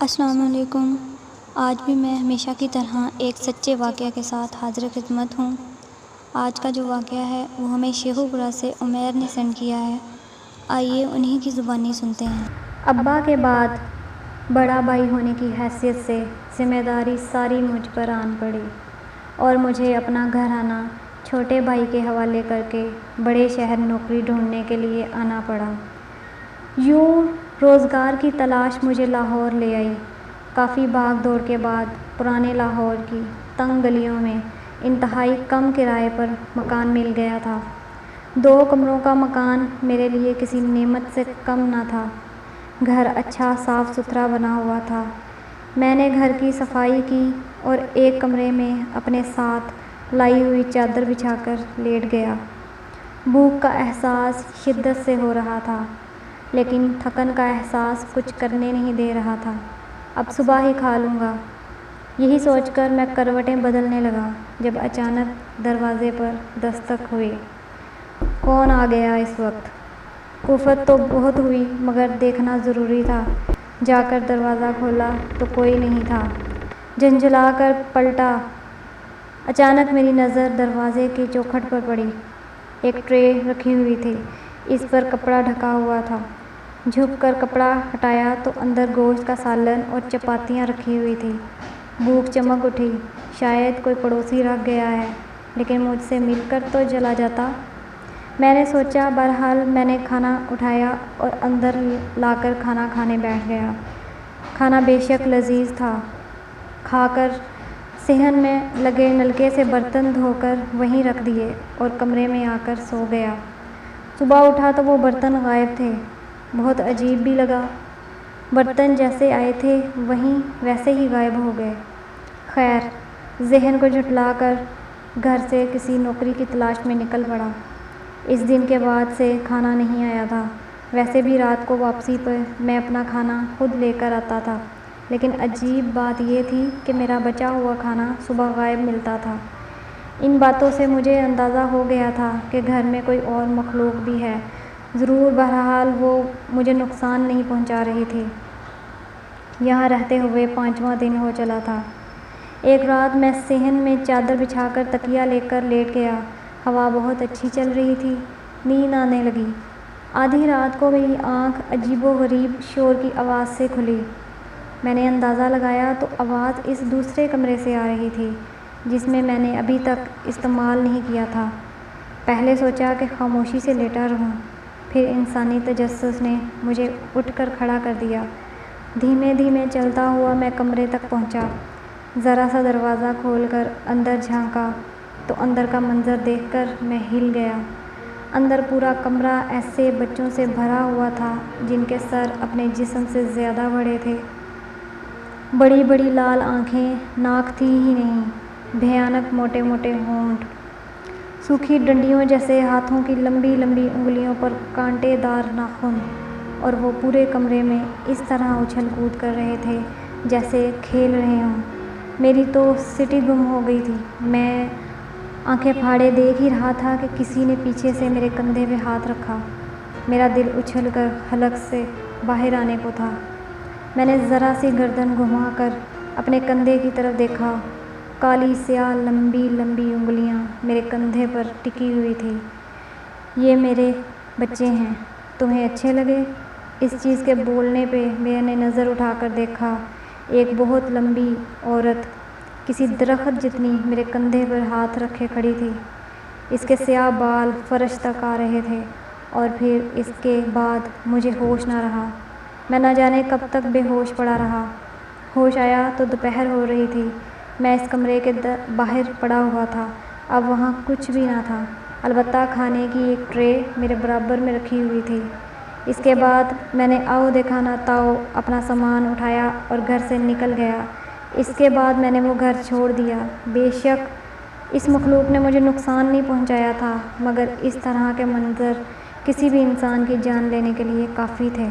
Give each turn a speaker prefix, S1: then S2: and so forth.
S1: السلام علیکم۔ آج بھی میں ہمیشہ کی طرح ایک سچے واقعہ کے ساتھ حاضر خدمت ہوں۔ آج کا جو واقعہ ہے وہ ہمیں شیخو پورہ سے عمیر نے سینڈ کیا ہے۔ آئیے انہی کی زبانی سنتے ہیں۔ ابا کے بعد بڑا بھائی ہونے کی حیثیت سے ذمہ داری ساری مجھ پر آن پڑی اور مجھے اپنا گھرانہ چھوٹے بھائی کے حوالے کر کے بڑے شہر نوکری ڈھونڈنے کے لیے آنا پڑا۔ یوں روزگار کی تلاش مجھے لاہور لے آئی۔ کافی بھاگ دوڑ کے بعد پرانے لاہور کی تنگ گلیوں میں انتہائی کم کرائے پر مکان مل گیا تھا۔ 2 کمروں کا مکان میرے لیے کسی نعمت سے کم نہ تھا۔ گھر اچھا صاف ستھرا بنا ہوا تھا۔ میں نے گھر کی صفائی کی اور ایک کمرے میں اپنے ساتھ لائی ہوئی چادر بچھا کر لیٹ گیا۔ بھوک کا احساس شدت سے ہو رہا تھا، لیکن تھکن کا احساس کچھ کرنے نہیں دے رہا تھا۔ اب صبح ہی کھا لوں گا، یہی سوچ کر میں کروٹیں بدلنے لگا جب اچانک دروازے پر دستک ہوئی۔ کون آ گیا اس وقت؟ الفت تو بہت ہوئی مگر دیکھنا ضروری تھا۔ جا کر دروازہ کھولا تو کوئی نہیں تھا۔ جھنجھلا کر پلٹا۔ اچانک میری نظر دروازے کی چوکھٹ پر پڑی۔ ایک ٹرے رکھی ہوئی تھی، اس پر کپڑا ڈھکا ہوا تھا۔ جھک کر کپڑا ہٹایا تو اندر گوشت کا سالن اور چپاتیاں رکھی ہوئی تھیں۔ بھوک چمک اٹھی۔ شاید کوئی پڑوسی رکھ گیا ہے، لیکن مجھ سے مل کر تو چلا جاتا۔ میں نے سوچا، بہرحال میں نے کھانا اٹھایا اور اندر لا کر کھانا کھانے بیٹھ گیا۔ کھانا بے شک لذیذ تھا۔ کھا کر صحن میں لگے نلکے سے برتن دھو کر وہیں رکھ دیے اور کمرے میں آ کر سو گیا۔ صبح اٹھا تو وہ برتن غائب تھے۔ بہت عجیب بھی لگا۔ برتن جیسے آئے تھے وہیں ویسے ہی غائب ہو گئے۔ خیر، ذہن کو جھٹلا کر گھر سے کسی نوکری کی تلاش میں نکل پڑا۔ اس دن کے بعد سے کھانا نہیں آیا تھا۔ ویسے بھی رات کو واپسی پر میں اپنا کھانا خود لے کر آتا تھا، لیکن عجیب بات یہ تھی کہ میرا بچا ہوا کھانا صبح غائب ملتا تھا۔ ان باتوں سے مجھے اندازہ ہو گیا تھا کہ گھر میں کوئی اور مخلوق بھی ہے ضرور، بہرحال وہ مجھے نقصان نہیں پہنچا رہی تھی۔ یہاں رہتے ہوئے 5واں دن ہو چلا تھا۔ ایک رات میں صحن میں چادر بچھا کر تکیہ لے کر لیٹ گیا۔ ہوا بہت اچھی چل رہی تھی۔ نیند آنے لگی۔ آدھی رات کو میری آنکھ عجیب و غریب شور کی آواز سے کھلی۔ میں نے اندازہ لگایا تو آواز اس دوسرے کمرے سے آ رہی تھی جس میں نے ابھی تک استعمال نہیں کیا تھا۔ پہلے سوچا کہ خاموشی سے لیٹا رہوں، پھر انسانی تجسس نے مجھے اٹھ کر کھڑا کر دیا۔ دھیمے دھیمے چلتا ہوا میں کمرے تک پہنچا۔ ذرا سا دروازہ کھول کر اندر جھانکا تو اندر کا منظر دیکھ کر میں ہل گیا۔ اندر پورا کمرہ ایسے بچوں سے بھرا ہوا تھا جن کے سر اپنے جسم سے زیادہ بڑے تھے۔ بڑی بڑی لال آنکھیں، ناک تھی ہی نہیں، بھیانک موٹے موٹے ہونٹ، سوکھی ڈنڈیوں جیسے ہاتھوں کی لمبی لمبی انگلیوں پر کانٹے دار ناخن، اور وہ پورے کمرے میں اس طرح اچھل کود کر رہے تھے جیسے کھیل رہے ہوں۔ میری تو سٹی گم ہو گئی تھی۔ میں آنکھیں پھاڑے دیکھ ہی رہا تھا کہ کسی نے پیچھے سے میرے کندھے پہ ہاتھ رکھا۔ میرا دل اچھل کر حلق سے باہر آنے کو تھا۔ میں نے ذرا سی گردن گھما کر اپنے کندھے کی طرف دیکھا۔ کالی سیاہ لمبی لمبی انگلیاں میرے کندھے پر ٹکی ہوئی تھیں۔ یہ میرے بچے ہیں، تمہیں اچھے لگے؟ اس چیز کے بولنے پہ میں نے نظر اٹھا کر دیکھا۔ ایک بہت لمبی عورت کسی درخت جتنی میرے کندھے پر ہاتھ رکھے کھڑی تھی۔ اس کے سیاہ بال فرش تک آ رہے تھے اور پھر اس کے بعد مجھے ہوش نہ رہا۔ میں نہ جانے کب تک بے ہوش پڑا رہا۔ ہوش آیا تو دوپہر ہو رہی تھی۔ میں اس کمرے کے باہر پڑا ہوا تھا۔ اب وہاں کچھ بھی نہ تھا، البتہ کھانے کی ایک ٹرے میرے برابر میں رکھی ہوئی تھی۔ اس کے بعد میں نے آؤ دیکھا نہ تاؤ اپنا سامان اٹھایا اور گھر سے نکل گیا۔ اس کے بعد میں نے وہ گھر چھوڑ دیا۔ بے شک اس مخلوق نے مجھے نقصان نہیں پہنچایا تھا، مگر اس طرح کے منظر کسی بھی انسان کی جان لینے کے لیے کافی تھے۔